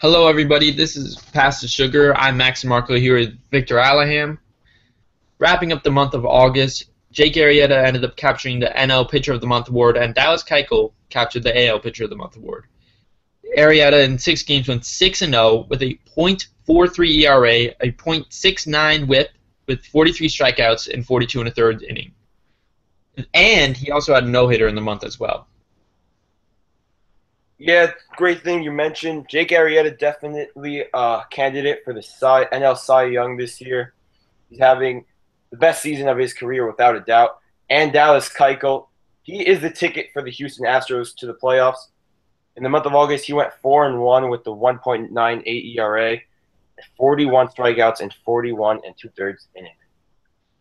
Hello, everybody. This is Pass the Sugar. I'm Max Marco here with Victor Alaham. Wrapping up the month of August, Jake Arrieta ended up capturing the NL Pitcher of the Month award, and Dallas Keuchel captured the AL Pitcher of the Month award. Arrieta in 6 games went 6-0 with a .43 ERA, a .69 WHIP, with 43 strikeouts in 42 and a third inning. And he also had a no-hitter in the month as well. Yeah, great thing you mentioned. Jake Arrieta definitely a candidate for the NL Cy Young this year. He's having the best season of his career without a doubt. And Dallas Keuchel, he is the ticket for the Houston Astros to the playoffs. In the month of August, he went 4-1 with the 1.98 ERA, 41 strikeouts, and 41 and two-thirds innings.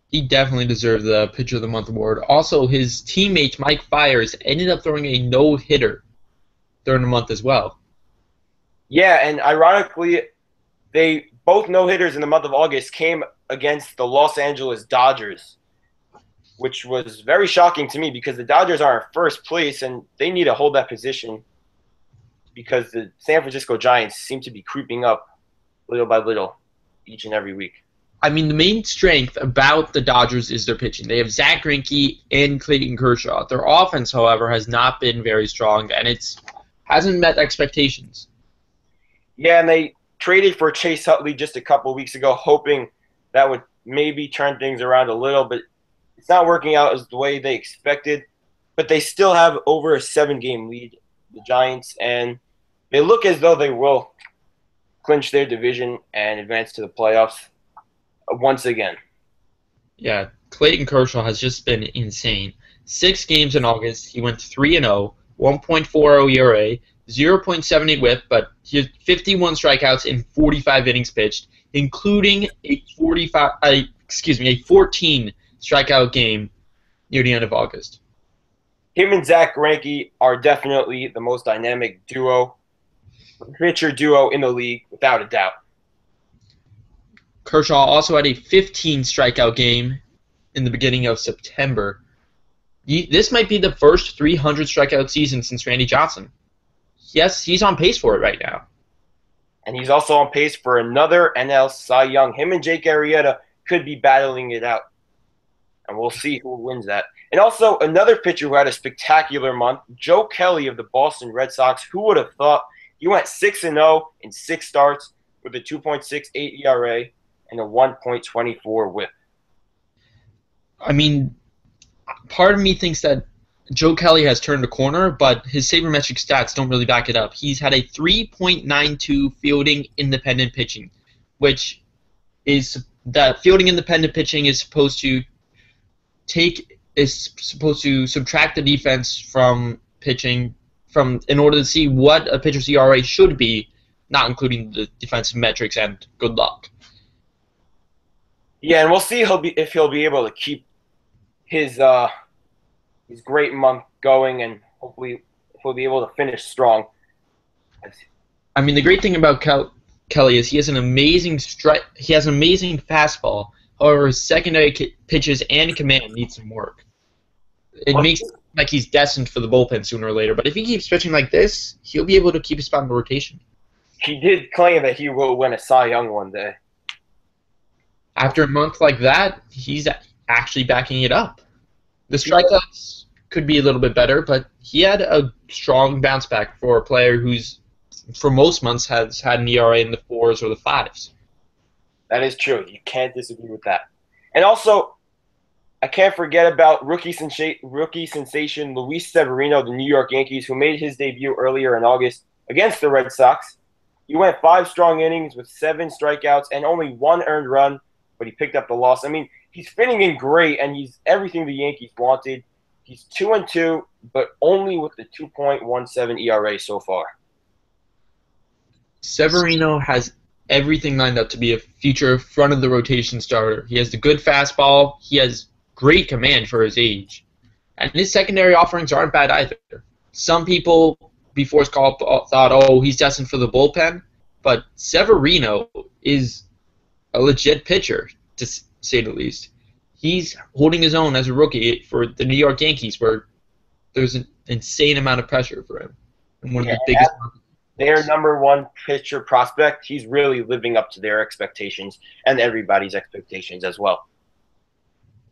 He definitely deserved the Pitcher of the Month award. Also, his teammate Mike Fiers ended up throwing a no-hitter during the month as well. Yeah, and ironically, they both no-hitters in the month of August came against the Los Angeles Dodgers, which was very shocking to me because the Dodgers are in first place and they need to hold that position because the San Francisco Giants seem to be creeping up little by little each and every week. I mean, the main strength about the Dodgers is their pitching. They have Zach Greinke and Clayton Kershaw. Their offense, however, has not been very strong, and it's hasn't met expectations. Yeah, and they traded for Chase Utley just a couple of weeks ago, hoping that would maybe turn things around a little, but it's not working out as the way they expected. But they still have over a 7-game lead, the Giants, and they look as though they will clinch their division and advance to the playoffs once again. Yeah, Clayton Kershaw has just been insane. 6 games in August, he went 3-0. 1.40 ERA, 0.78 WHIP, but he had 51 strikeouts in 45 innings pitched, including a 14 strikeout game near the end of August. Him and Zach Greinke are definitely the most dynamic pitcher duo in the league, without a doubt. Kershaw also had a 15 strikeout game in the beginning of September. This might be the first 300 strikeout season since Randy Johnson. Yes, he's on pace for it right now. And he's also on pace for another NL Cy Young. Him and Jake Arrieta could be battling it out. And we'll see who wins that. And also another pitcher who had a spectacular month, Joe Kelly of the Boston Red Sox. Who would have thought? He went 6-0 in 6 starts with a 2.68 ERA and a 1.24 WHIP. I mean, part of me thinks that Joe Kelly has turned a corner, but his sabermetric stats don't really back it up. He's had a 3.92 fielding independent pitching, which is that fielding independent pitching is supposed to subtract the defense from pitching in order to see what a pitcher's ERA should be, not including the defensive metrics and good luck. Yeah, and we'll see if he'll be able to keep his great month going, and hopefully he'll be able to finish strong. I mean, the great thing about Kelly is he has an amazing fastball. However, his secondary pitches and command need some work. It makes it like he's destined for the bullpen sooner or later. But if he keeps pitching like this, he'll be able to keep his spot in the rotation. He did claim that he will win a Cy Young one day. After a month like that, he's actually backing it up. The strikeouts could be a little bit better, but he had a strong bounce back for a player who's, for most months, has had an ERA in the 4s or the 5s. That is true. You can't disagree with that. And also, I can't forget about rookie sensation Luis Severino, the New York Yankees, who made his debut earlier in August against the Red Sox. He went 5 strong innings with 7 strikeouts and only 1 earned run, but he picked up the loss. I mean, he's fitting in great, and he's everything the Yankees wanted. He's 2-2, but only with the 2.17 ERA so far. Severino has everything lined up to be a future front-of-the-rotation starter. He has the good fastball. He has great command for his age. And his secondary offerings aren't bad either. Some people before his call thought, oh, he's destined for the bullpen. But Severino is a legit pitcher, to say the least. He's holding his own as a rookie for the New York Yankees, where there's an insane amount of pressure for him. And one of the biggest. their number one pitcher prospect, he's really living up to their expectations and everybody's expectations as well.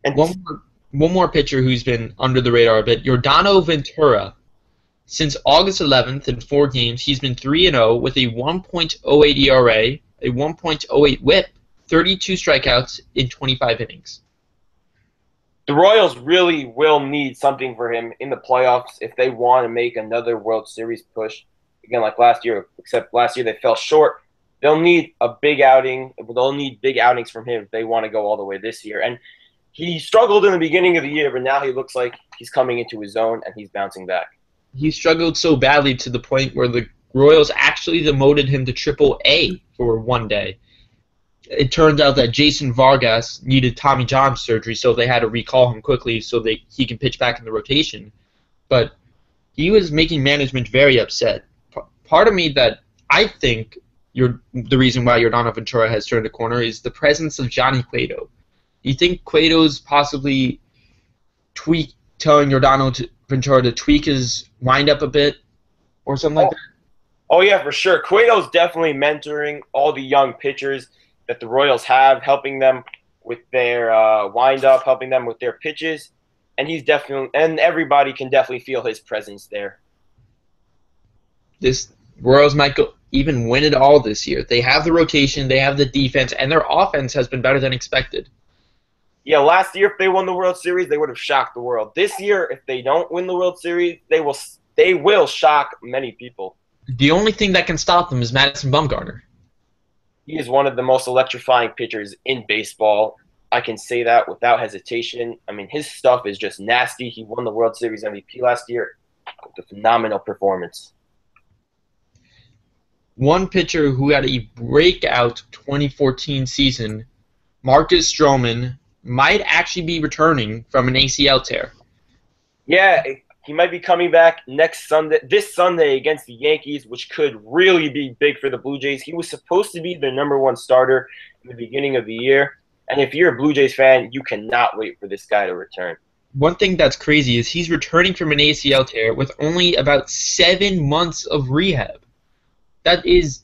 And One more pitcher who's been under the radar a bit, Yordano Ventura. Since August 11th in 4 games, he's been 3-0 with a 1.08 ERA, a 1.08 WHIP, 32 strikeouts in 25 innings. the Royals really will need something for him in the playoffs if they want to make another World Series push. Again, like last year, except last year they fell short. They'll need a big outing. They'll need big outings from him if they want to go all the way this year. And he struggled in the beginning of the year, but now he looks like he's coming into his own and he's bouncing back. He struggled so badly to the point where the Royals actually demoted him to Triple-A for one day. It turned out that Jason Vargas needed Tommy John surgery, so they had to recall him quickly so he can pitch back in the rotation. But he was making management very upset. Part of me that I think the reason why Yordano Ventura has turned a corner is the presence of Johnny Cueto. Do you think Cueto's possibly telling Yordano Ventura to tweak his windup a bit or something like that? Oh, yeah, for sure. Cueto's definitely mentoring all the young pitchers that the Royals have, helping them with their windup, helping them with their pitches. And everybody can definitely feel his presence there. This Royals might even win it all this year. They have the rotation, they have the defense, and their offense has been better than expected. Yeah, last year if they won the World Series, they would have shocked the world. This year, if they don't win the World Series, they will shock many people. The only thing that can stop them is Madison Bumgarner. He is one of the most electrifying pitchers in baseball. I can say that without hesitation. I mean, his stuff is just nasty. He won the World Series MVP last year with a phenomenal performance. One pitcher who had a breakout 2014 season, Marcus Stroman, might actually be returning from an ACL tear. Yeah, he might be coming back this Sunday against the Yankees, which could really be big for the Blue Jays. He was supposed to be their #1 starter in the beginning of the year. And if you're a Blue Jays fan, you cannot wait for this guy to return. One thing that's crazy is he's returning from an ACL tear with only about 7 months of rehab. That's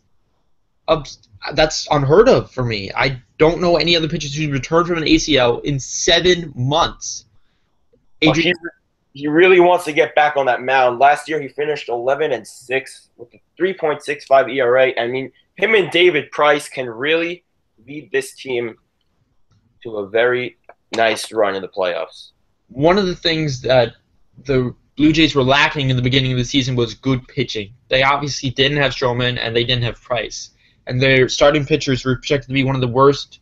unheard of for me. I don't know any other pitchers who returned from an ACL in 7 months. He really wants to get back on that mound. Last year he finished 11-6 with a 3.65 ERA. I mean, him and David Price can really lead this team to a very nice run in the playoffs. One of the things that the Blue Jays were lacking in the beginning of the season was good pitching. They obviously didn't have Stroman and they didn't have Price. And their starting pitchers were projected to be one of the worst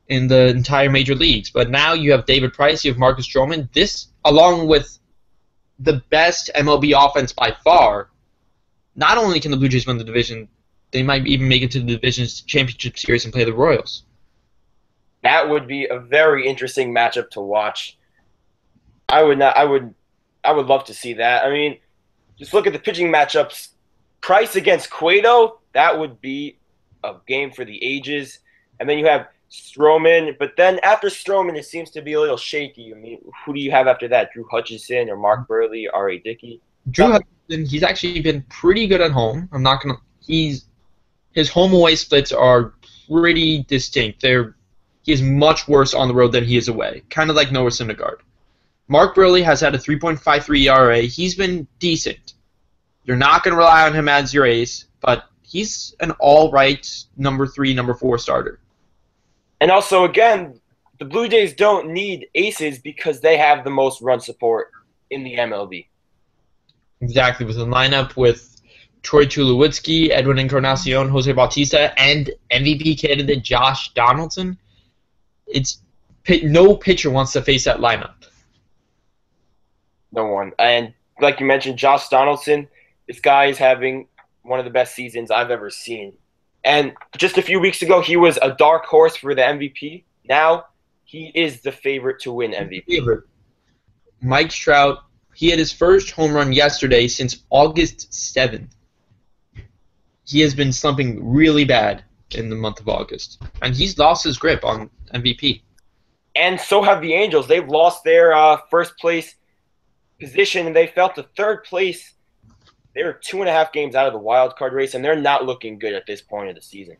in the entire major leagues. But now you have David Price, you have Marcus Stroman. This, along with the best MLB offense by far, not only can the Blue Jays win the division, they might even make it to the division's championship series and play the Royals. That would be a very interesting matchup to watch. I would love to see that. I mean, just look at the pitching matchups. Price against Cueto, that would be a game for the ages. And then you have Stroman, but then after Stroman, it seems to be a little shaky. I mean, who do you have after that? Drew Hutchison or Mark Burley, R.A. Dickey? Drew Hutchison, he's actually been pretty good at home. His home-away splits are pretty distinct. He is much worse on the road than he is away, kind of like Noah Syndergaard. Mark Burley has had a 3.53 ERA. He's been decent. You're not going to rely on him as your ace, but he's an all-right number 3, number 4 starter. And also, again, the Blue Jays don't need aces because they have the most run support in the MLB. Exactly, with a lineup with Troy Tulowitzki, Edwin Encarnacion, Jose Bautista, and MVP candidate Josh Donaldson. No pitcher wants to face that lineup. No one. And like you mentioned, Josh Donaldson, this guy is having one of the best seasons I've ever seen. And just a few weeks ago, he was a dark horse for the MVP. Now, he is the favorite to win MVP. Mike Trout, he had his first home run yesterday since August 7th. He has been slumping really bad in the month of August. And he's lost his grip on MVP. And so have the Angels. They've lost their first place position, and they fell to third place They're 2.5 games out of the wild card race, and they're not looking good at this point of the season.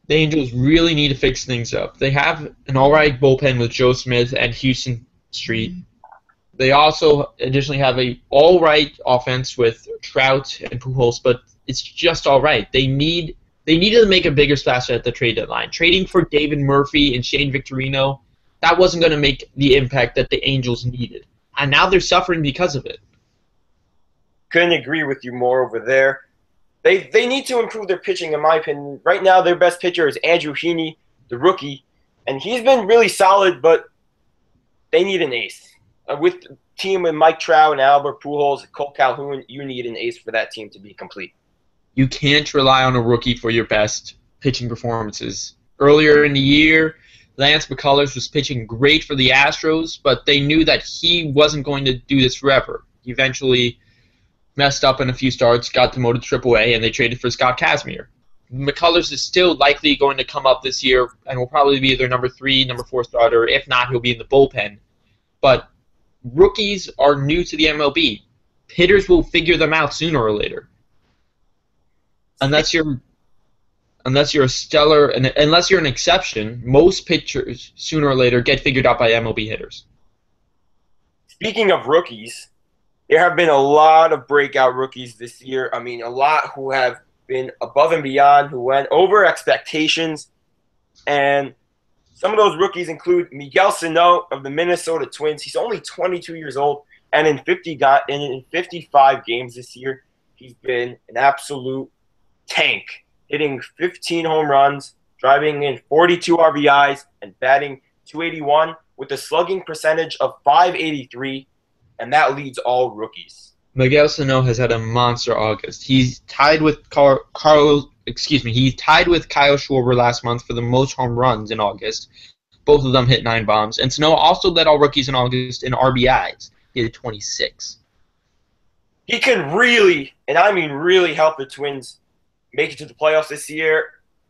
The Angels really need to fix things up. They have an alright bullpen with Joe Smith and Houston Street. They also additionally have a alright offense with Trout and Pujols, but it's just alright. They needed to make a bigger splash at the trade deadline. Trading for David Murphy and Shane Victorino, that wasn't going to make the impact that the Angels needed. And now they're suffering because of it. Couldn't agree with you more over there. They need to improve their pitching, in my opinion. Right now, their best pitcher is Andrew Heaney, the rookie, and he's been really solid, but they need an ace. With the team with Mike Trout and Albert Pujols, Cole Calhoun, you need an ace for that team to be complete. You can't rely on a rookie for your best pitching performances. Earlier in the year, Lance McCullers was pitching great for the Astros, but they knew that he wasn't going to do this forever. He eventually messed up in a few starts, got demoted to AAA, and they traded for Scott Kazmir. McCullers is still likely going to come up this year and will probably be their number 3, number 4 starter. If not, he'll be in the bullpen. But rookies are new to the MLB. Hitters will figure them out sooner or later. Unless you're an exception, most pitchers sooner or later get figured out by MLB hitters. Speaking of rookies, there have been a lot of breakout rookies this year. I mean, a lot who have been above and beyond, who went over expectations. And some of those rookies include Miguel Sano of the Minnesota Twins. He's only 22 years old, and in 55 games this year, he's been an absolute tank, hitting 15 home runs, driving in 42 RBIs, and batting .281 with a slugging percentage of .583. And that leads all rookies. Miguel Sano has had a monster August. He's tied with Kyle Schwarber last month for the most home runs in August. Both of them hit 9 bombs. And Sano also led all rookies in August in RBIs. He had 26. He could really, and I mean really, help the Twins make it to the playoffs this year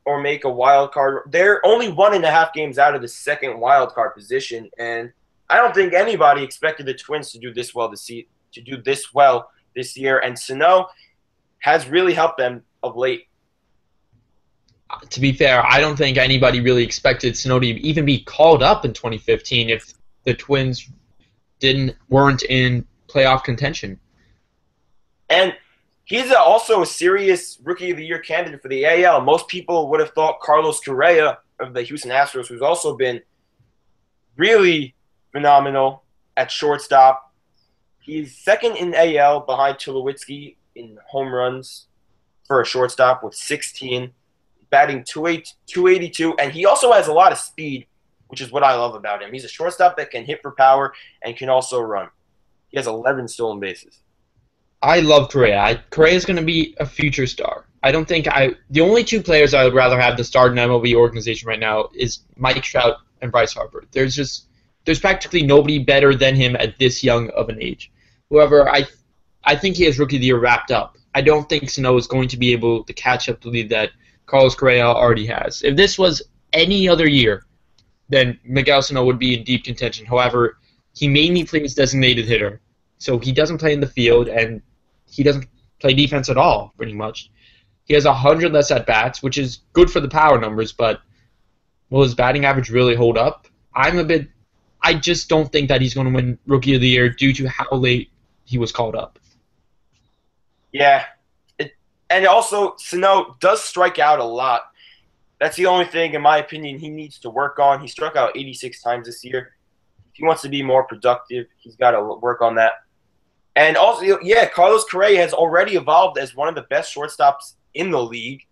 or make a wild card. They're only 1.5 games out of the second wild card position, and I don't think anybody expected the Twins to do this well this year, and Sano has really helped them of late. To be fair, I don't think anybody really expected Sano to even be called up in 2015 if the Twins weren't in playoff contention. And he's also a serious Rookie of the Year candidate for the AL. Most people would have thought Carlos Correa of the Houston Astros, who's also been really phenomenal at shortstop. He's second in AL behind Tulowitzki in home runs for a shortstop with 16, batting .282, and he also has a lot of speed, which is what I love about him. He's a shortstop that can hit for power and can also run. He has 11 stolen bases. I love Correa. Correa is going to be a future star. The only 2 players I would rather have to start an MLB organization right now is Mike Trout and Bryce Harper. There's practically nobody better than him at this young of an age. However, I think he has Rookie of the Year wrapped up. I don't think Sano is going to be able to catch up to the lead that Carlos Correa already has. If this was any other year, then Miguel Sano would be in deep contention. However, he mainly plays designated hitter, so he doesn't play in the field, and he doesn't play defense at all, pretty much. He has 100 less at-bats, which is good for the power numbers, but will his batting average really hold up? I just don't think that he's going to win Rookie of the Year due to how late he was called up. Yeah. And also, Sano does strike out a lot. That's the only thing, in my opinion, he needs to work on. He struck out 86 times this year. If he wants to be more productive, he's got to work on that. And also, yeah, Carlos Correa has already evolved as one of the best shortstops in the league.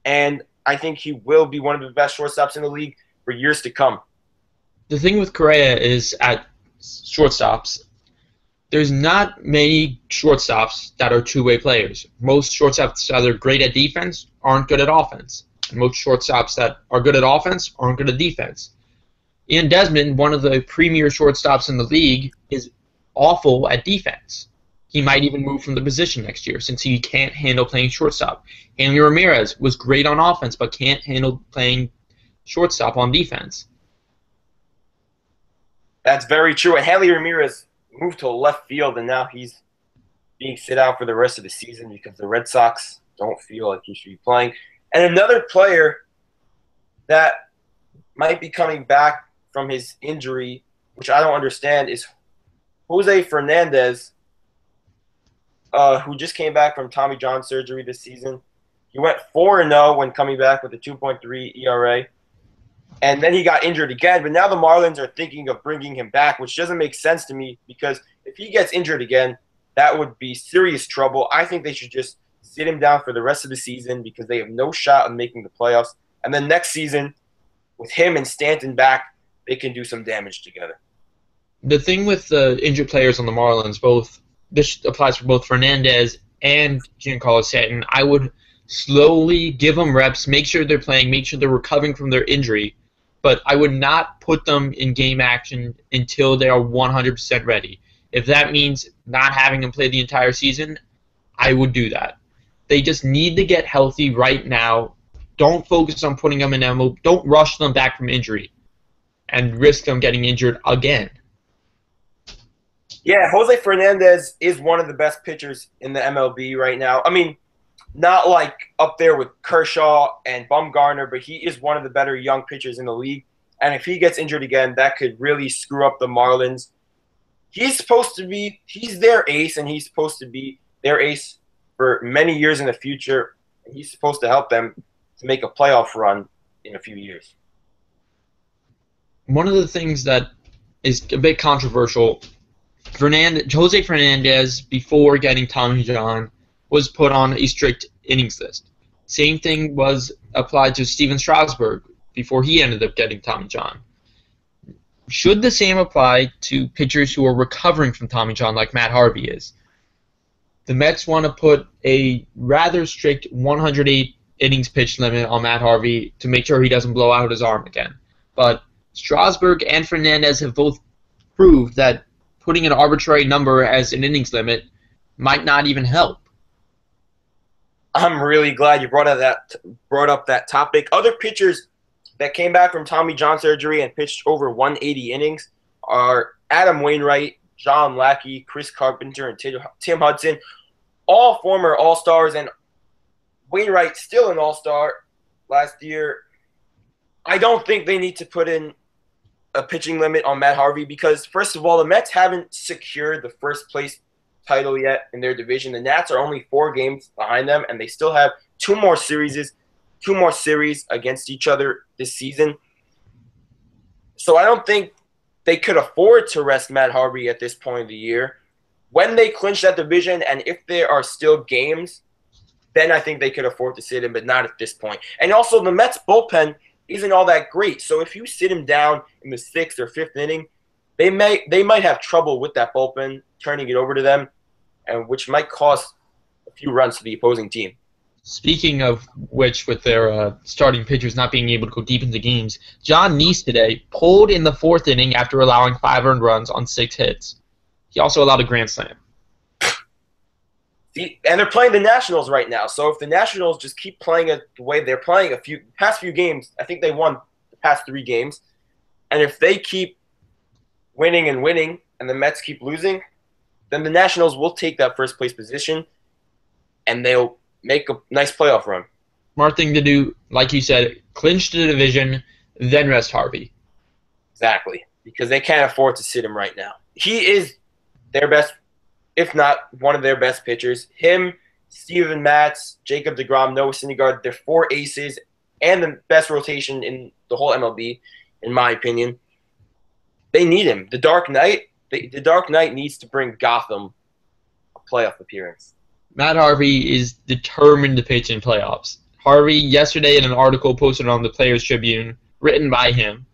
And I think he will be one of the best shortstops in the league for years to come. The thing with Correa is at shortstops, there's not many shortstops that are two-way players. Most shortstops that are great at defense aren't good at offense. And most shortstops that are good at offense aren't good at defense. Ian Desmond, one of the premier shortstops in the league, is awful at defense. He might even move from the position next year since he can't handle playing shortstop. Hanley Ramirez was great on offense but can't handle playing shortstop on defense. That's very true. And Hanley Ramirez moved to left field, and now he's being sit out for the rest of the season because the Red Sox don't feel like he should be playing. And another player that might be coming back from his injury, which I don't understand, is Jose Fernandez, who just came back from Tommy John surgery this season. He went 4-0 when coming back with a 2.3 ERA. And then he got injured again. But now the Marlins are thinking of bringing him back, which doesn't make sense to me because if he gets injured again, that would be serious trouble. I think they should just sit him down for the rest of the season because they have no shot of making the playoffs. And then next season, with him and Stanton back, they can do some damage together. The thing with the injured players on the Marlins, this applies for both Fernandez and Giancarlo Stanton. I would slowly give them reps, make sure they're playing, make sure they're recovering from their injury, but I would not put them in game action until they are 100% ready. If that means not having them play the entire season, I would do that. They just need to get healthy right now. Don't focus on putting them in MLB. Don't rush them back from injury and risk them getting injured again. Yeah, Jose Fernandez is one of the best pitchers in the MLB right now. I mean, not like up there with Kershaw and Bumgarner, but he is one of the better young pitchers in the league. And if he gets injured again, that could really screw up the Marlins. He's their ace, and he's supposed to be their ace for many years in the future. And he's supposed to help them to make a playoff run in a few years. One of the things that is a bit controversial, Jose Fernandez, before getting Tommy John, was put on a strict innings list. Same thing was applied to Steven Strasburg before he ended up getting Tommy John. Should the same apply to pitchers who are recovering from Tommy John like Matt Harvey is? The Mets want to put a rather strict 108 innings pitch limit on Matt Harvey to make sure he doesn't blow out his arm again. But Strasburg and Fernandez have both proved that putting an arbitrary number as an innings limit might not even help. I'm really glad you brought up that topic. Other pitchers that came back from Tommy John surgery and pitched over 180 innings are Adam Wainwright, John Lackey, Chris Carpenter, and Tim Hudson, all former All-Stars, and Wainwright still an All-Star last year. I don't think they need to put in a pitching limit on Matt Harvey because, first of all, the Mets haven't secured the first place title yet in their division. The Nats are only 4 games behind them, and they still have two more series against each other this season. So I don't think they could afford to rest Matt Harvey at this point of the year. When they clinch that division and if there are still games, then I think they could afford to sit him, but not at this point. And also, the Mets bullpen isn't all that great. So if you sit him down in the 6th or 5th inning, they might have trouble with that bullpen turning it over to them, and which might cost a few runs to the opposing team. Speaking of which, with their starting pitchers not being able to go deep into games, John Neese today pulled in the 4th inning after allowing 5 earned runs on 6 hits. He also allowed a grand slam. And they're playing the Nationals right now. So if the Nationals just keep playing it the way they're playing past few games, I think they won the past 3 games. And if they keep winning and the Mets keep losing, then the Nationals will take that first place position and they'll make a nice playoff run. Smart thing to do, like you said, clinch the division, then rest Harvey. Exactly, because they can't afford to sit him right now. He is their best, if not one of their best pitchers. Him, Steven Matz, Jacob deGrom, Noah Syndergaard, they're 4 aces and the best rotation in the whole MLB, in my opinion. They need him. The Dark Knight needs to bring Gotham a playoff appearance. Matt Harvey is determined to pitch in playoffs. Harvey, yesterday in an article posted on the Players Tribune, written by him,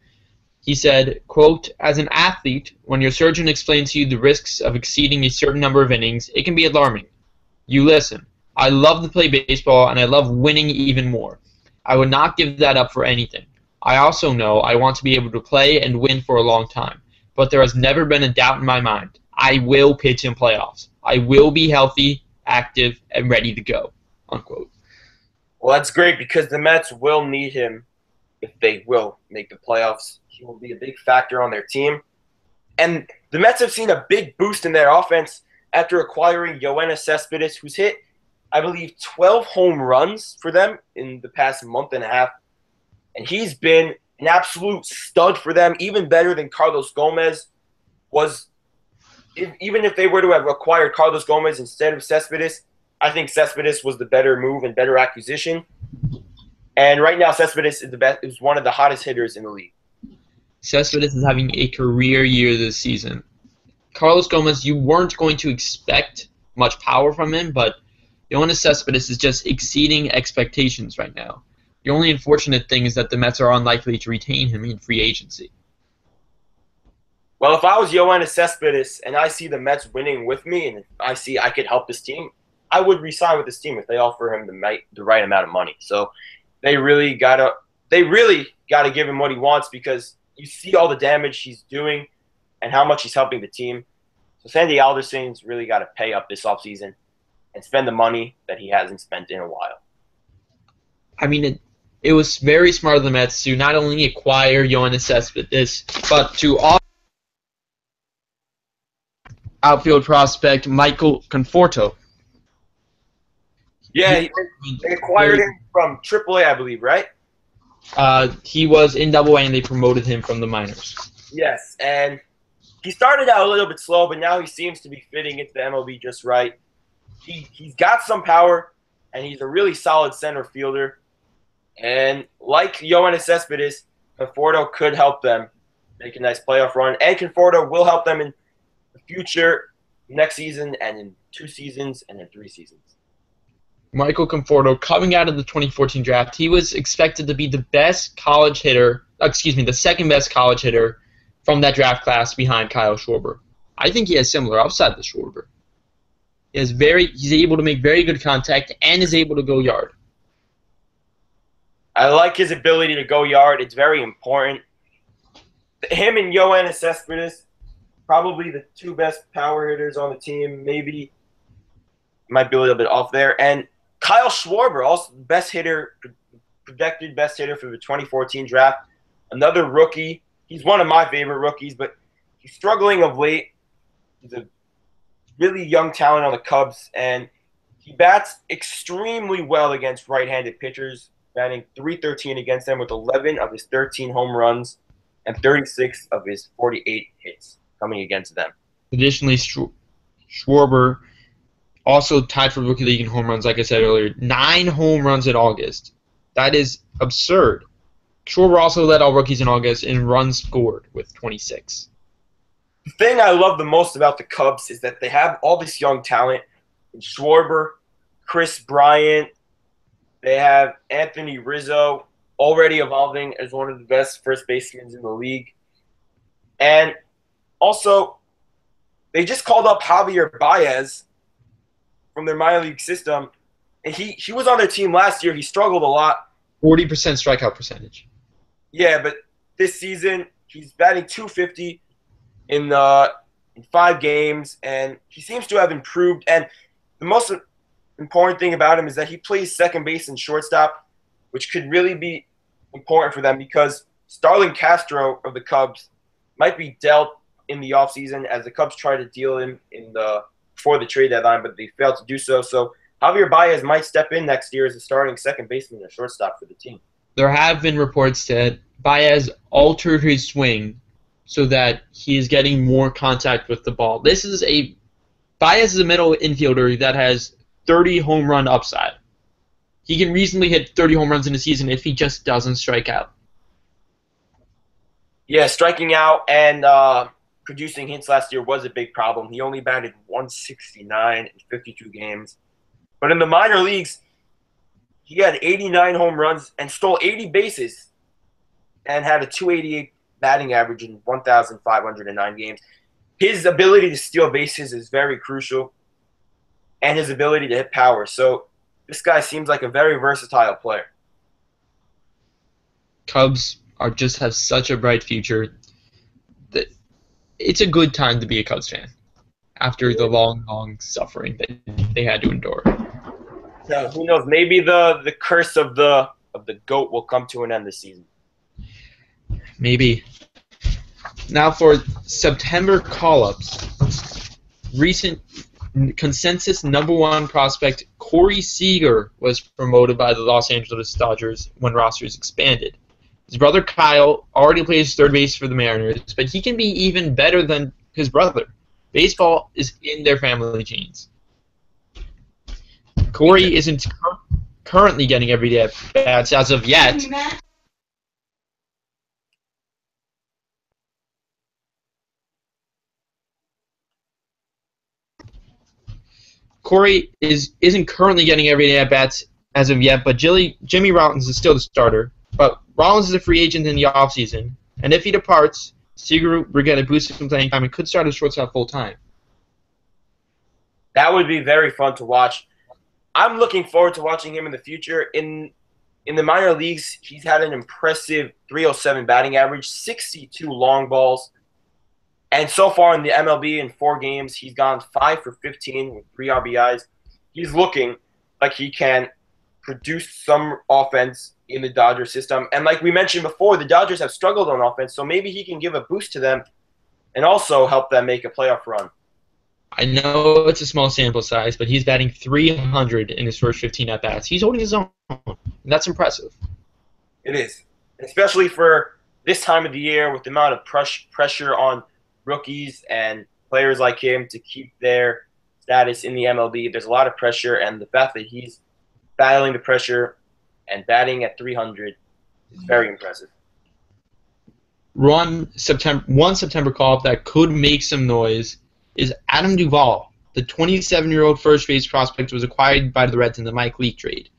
he said, quote, "As an athlete, when your surgeon explains to you the risks of exceeding a certain number of innings, it can be alarming. You listen. I love to play baseball, and I love winning even more. I would not give that up for anything. I also know I want to be able to play and win for a long time. But there has never been a doubt in my mind. I will pitch in playoffs. I will be healthy, active, and ready to go." Unquote. Well, that's great because the Mets will need him if they will make the playoffs. He will be a big factor on their team. And the Mets have seen a big boost in their offense after acquiring Yoenis Cespedes, who's hit, I believe, 12 home runs for them in the past month and a half. And he's been an absolute stud for them, even better than Carlos Gomez was. Even if they were to have acquired Carlos Gomez instead of Cespedes, I think Cespedes was the better move and better acquisition. And right now, Cespedes is one of the hottest hitters in the league. Cespedes is having a career year this season. Carlos Gomez, you weren't going to expect much power from him, but Yoenis Cespedes is just exceeding expectations right now. The only unfortunate thing is that the Mets are unlikely to retain him in free agency. Well, if I was Yoenis Cespedes and I see the Mets winning with me and I see I could help this team, I would re-sign with this team if they offer him the right amount of money. So they really gotta give him what he wants, because you see all the damage he's doing and how much he's helping the team. So Sandy Alderson's really got to pay up this offseason and spend the money that he hasn't spent in a while. I mean, it was very smart of the Mets to not only acquire Yoenis Cespedes, but to outfield prospect Michael Conforto. Yeah, they acquired him from AAA, I believe, right? He was in Double-A, and they promoted him from the minors. Yes, and he started out a little bit slow, but now he seems to be fitting into the MLB just right. He's got some power, and he's a really solid center fielder. And like Yoenis Cespedes, Conforto could help them make a nice playoff run, and Conforto will help them in the future, next season, and in 2 seasons, and in 3 seasons. Michael Conforto, coming out of the 2014 draft, he was expected to be the best college hitter, the second best college hitter from that draft class behind Kyle Schwarber. I think he has similar upside to Schwarber. He's able to make very good contact and is able to go yard. I like his ability to go yard. It's very important. Him and Yoenis Cespedes, probably the 2 best power hitters on the team. Maybe might be a little bit off there. And Kyle Schwarber, also best hitter, projected best hitter for the 2014 draft. Another rookie. He's one of my favorite rookies, but he's struggling of late. He's a really young talent on the Cubs, and he bats extremely well against right-handed pitchers, batting .313 against them with 11 of his 13 home runs and 36 of his 48 hits coming against them. Additionally, Schwarber also tied for Rookie League in home runs, like I said earlier. 9 home runs in August. That is absurd. Schwarber also led all rookies in August in runs scored with 26. The thing I love the most about the Cubs is that they have all this young talent. In Schwarber, Chris Bryant, they have Anthony Rizzo, already evolving as one of the best first basemen in the league. And also, they just called up Javier Baez from their minor league system. And he was on their team last year. He struggled a lot. 40% strikeout percentage. Yeah, but this season, he's batting .250 in 5 games, and he seems to have improved. And the most important thing about him is that he plays second base and shortstop, which could really be important for them, because Starlin Castro of the Cubs might be dealt in the offseason, as the Cubs try to deal him before the trade deadline, but they failed to do so. So Javier Baez might step in next year as a starting second baseman or shortstop for the team. There have been reports that Baez altered his swing so that he is getting more contact with the ball. Baez is a middle infielder that has 30 home run upside. He can reasonably hit 30 home runs in a season if he just doesn't strike out. Yeah, striking out and producing hits last year was a big problem. He only batted .169 in 52 games. But in the minor leagues, he had 89 home runs and stole 80 bases and had a .288 batting average in 1,509 games. His ability to steal bases is very crucial, and his ability to hit power. So this guy seems like a very versatile player. Cubs just have such a bright future that it's a good time to be a Cubs fan after the long suffering that they had to endure. Now, who knows? Maybe the curse of the GOAT will come to an end this season. Maybe. Now for September call-ups. Recent consensus #1 prospect Corey Seager was promoted by the Los Angeles Dodgers when rosters expanded. His brother Kyle already plays third base for the Mariners, but he can be even better than his brother. Baseball is in their family genes. Corey isn't currently getting everyday at-bats as of yet. Corey isn't currently getting everyday at-bats as of yet, but Jimmy Rollins is still the starter. But Rollins is a free agent in the offseason, and if he departs, Seager will get a boost in playing time and could start as shortstop full-time. That would be very fun to watch. I'm looking forward to watching him in the future. In the minor leagues, he's had an impressive 307 batting average, 62 long balls. And so far in the MLB in 4 games, he's gone 5 for 15 with 3 RBIs. He's looking like he can produce some offense in the Dodgers system. And like we mentioned before, the Dodgers have struggled on offense, so maybe he can give a boost to them and also help them make a playoff run. I know it's a small sample size, but he's batting .300 in his first 15 at-bats. He's holding his own. That's impressive. It is, especially for this time of the year with the amount of pressure on rookies and players like him to keep their status in the MLB. There's a lot of pressure, and the fact that he's battling the pressure and batting at .300 is very impressive. One September call-up that could make some noise is Adam Duvall. The 27-year-old first base prospect was acquired by the Reds in the Mike Leake trade.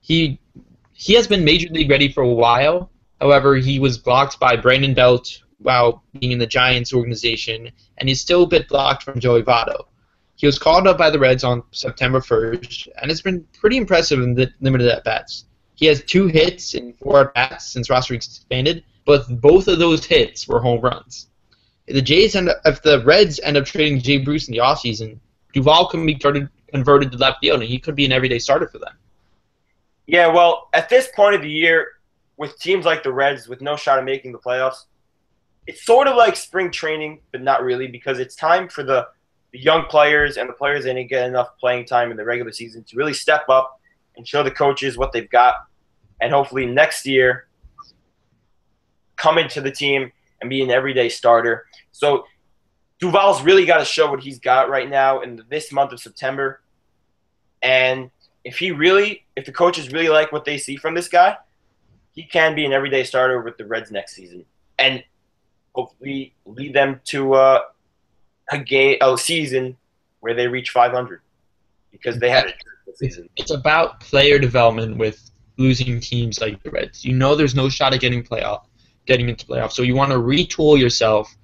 He has been major league ready for a while. However, he was blocked by Brandon Belt while being in the Giants organization, and he's still a bit blocked from Joey Votto. He was called up by the Reds on September 1st, and it's been pretty impressive in the limited at-bats. He has 2 hits in 4 at-bats since roster expanded, but both of those hits were home runs. If the Reds end up trading Jay Bruce in the offseason, Duvall can be converted to left field, and he could be an everyday starter for them. Yeah, well, at this point of the year, with teams like the Reds with no shot of making the playoffs, it's sort of like spring training, but not really, because it's time for the young players and the players that didn't get enough playing time in the regular season to really step up and show the coaches what they've got, and hopefully next year come into the team and be an everyday starter. So Duvall's really got to show what he's got right now in this month of September. And if the coaches really like what they see from this guy, he can be an everyday starter with the Reds next season, and hopefully lead them to a season where they reach 500, because they had a good season. It's about player development with losing teams like the Reds. You know there's no shot at getting into playoffs, so you want to retool yourself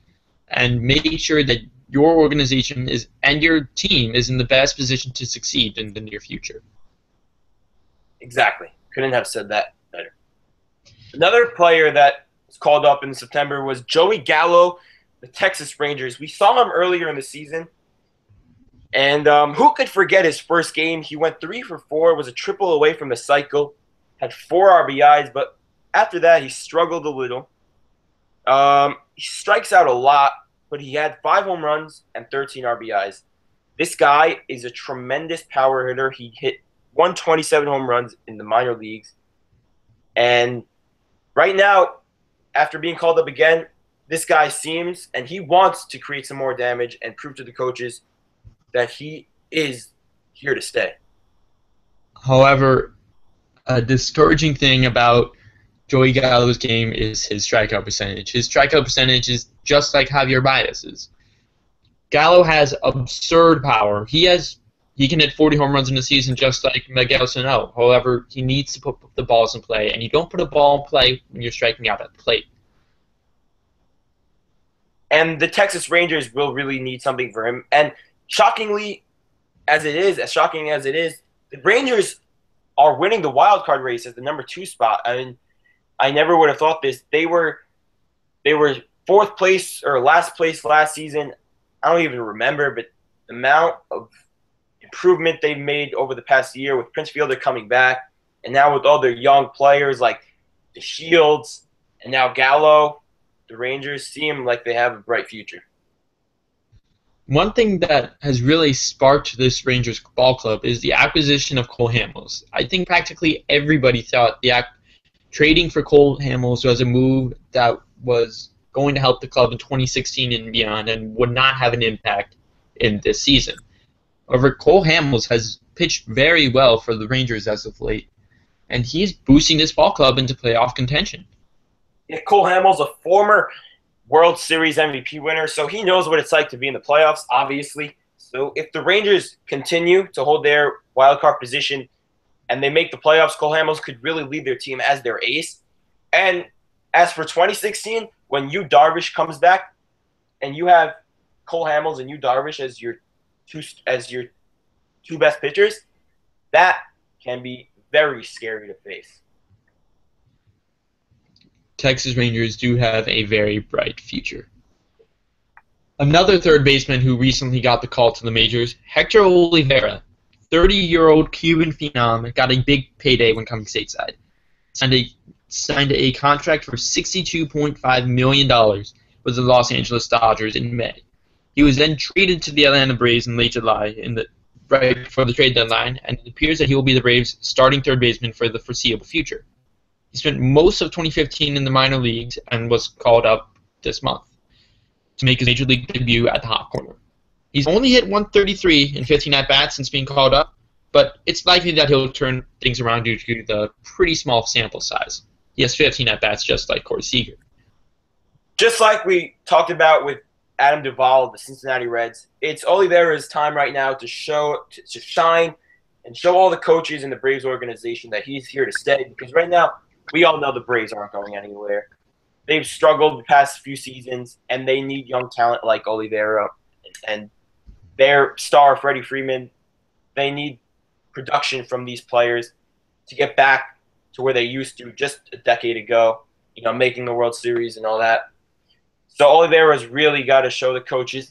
and make sure that your organization and your team is in the best position to succeed in the near future. Exactly. Couldn't have said that better. Another player that was called up in September was Joey Gallo, the Texas Rangers. We saw him earlier in the season, and who could forget his first game? He went 3 for 4, was a triple away from the cycle, had 4 RBIs, but after that he struggled a little. He strikes out a lot, but he had 5 home runs and 13 RBIs. This guy is a tremendous power hitter. He hit 127 home runs in the minor leagues. And right now, after being called up again, this guy seems, and he wants to create some more damage and prove to the coaches that he is here to stay. However, a discouraging thing about Joey Gallo's game is his strikeout percentage. His strikeout percentage is just like Javier Baez's. Gallo has absurd power. He can hit 40 home runs in a season just like Miguel Sano. However, he needs to put the balls in play, and you don't put a ball in play when you're striking out at the plate. And the Texas Rangers will really need something for him. And shocking as it is, the Rangers are winning the wild card race as the number 2 spot. I mean, I never would have thought this. They were 4th place or last place last season. I don't even remember, but the amount of improvement they've made over the past year with Prince Fielder coming back, and now with all their young players like the Shields and now Gallo, the Rangers seem like they have a bright future. One thing that has really sparked this Rangers ball club is the acquisition of Cole Hamels. I think practically everybody thought trading for Cole Hamels was a move that was going to help the club in 2016 and beyond and would not have an impact in this season. However, Cole Hamels has pitched very well for the Rangers as of late, and he's boosting this ball club into playoff contention. Yeah, Cole Hamels, a former World Series MVP winner, so he knows what it's like to be in the playoffs, obviously. So if the Rangers continue to hold their wildcard position and they make the playoffs, Cole Hamels could really lead their team as their ace. And as for 2016, when Yu Darvish comes back and you have Cole Hamels and Yu Darvish as your two best pitchers, that can be very scary to face. Texas Rangers do have a very bright future. Another third baseman who recently got the call to the majors, Hector Olivera, 30-year-old Cuban phenom, got a big payday when coming stateside. Signed a contract for $62.5 million with the Los Angeles Dodgers in May. He was then traded to the Atlanta Braves in late July, right before the trade deadline, and it appears that he will be the Braves' starting third baseman for the foreseeable future. He spent most of 2015 in the minor leagues and was called up this month to make his major league debut at the hot corner. He's only hit 133 in 15 at-bats since being called up, but it's likely that he'll turn things around due to the pretty small sample size. He has 15 at-bats just like Corey Seager. Just like we talked about with Adam Duvall of the Cincinnati Reds, it's Olivera's time right now to shine and show all the coaches in the Braves organization that he's here to stay, because right now we all know the Braves aren't going anywhere. They've struggled the past few seasons, and they need young talent like Olivera and their star, Freddie Freeman. They need production from these players to get back to where they used to just a decade ago, making the World Series and all that. So Olivera's really got to show the coaches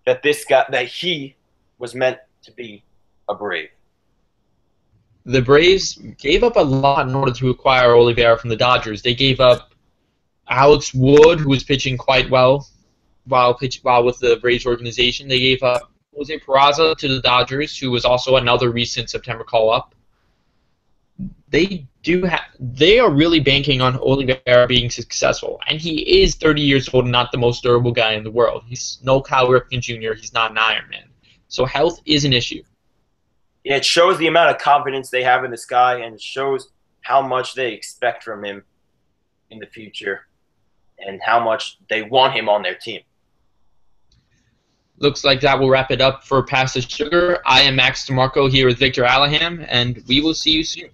that he was meant to be a Brave. The Braves gave up a lot in order to acquire Olivera from the Dodgers. They gave up Alex Wood, who was pitching quite well while with the Braves organization. They gave up Jose Peraza to the Dodgers, who was also another recent September call-up. They are really banking on Olivera being successful, and he is 30 years old and not the most durable guy in the world. He's no Cal Ripken Jr. He's not an Iron Man. So health is an issue. Yeah, it shows the amount of confidence they have in this guy, and it shows how much they expect from him in the future and how much they want him on their team. Looks like that will wrap it up for Pass the Sugar. I am Max DeMarco here with Victor Alaham, and we will see you soon.